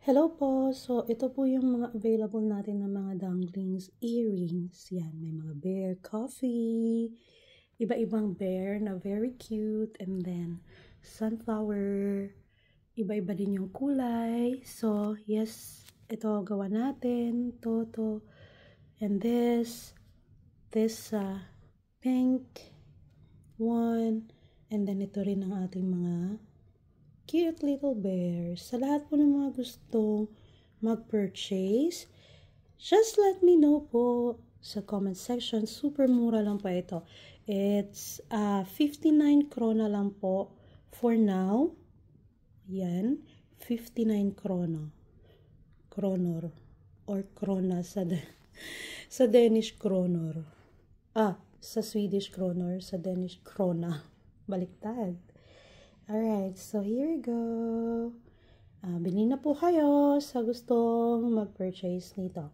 Hello po! So, ito po yung mga available natin na mga danglings, earrings. Yan, may mga bear coffee, iba-ibang bear na very cute, and then sunflower, iba-iba din yung kulay. So, yes, ito gawa natin, to, and this pink one, and then ito rin ang ating mga cute little bears. Sa lahat po ng mga gustong mag-purchase, just let me know po sa comment section. Super mura lang po ito. It's 59 krona lang po for now. Yan, 59 krona. Kronor or krona sa sa Danish kronor. Sa Swedish kronor, sa Danish krona. Baliktad. Alright, so here we go. Bili na po kayo sa gustong mag-purchase nito.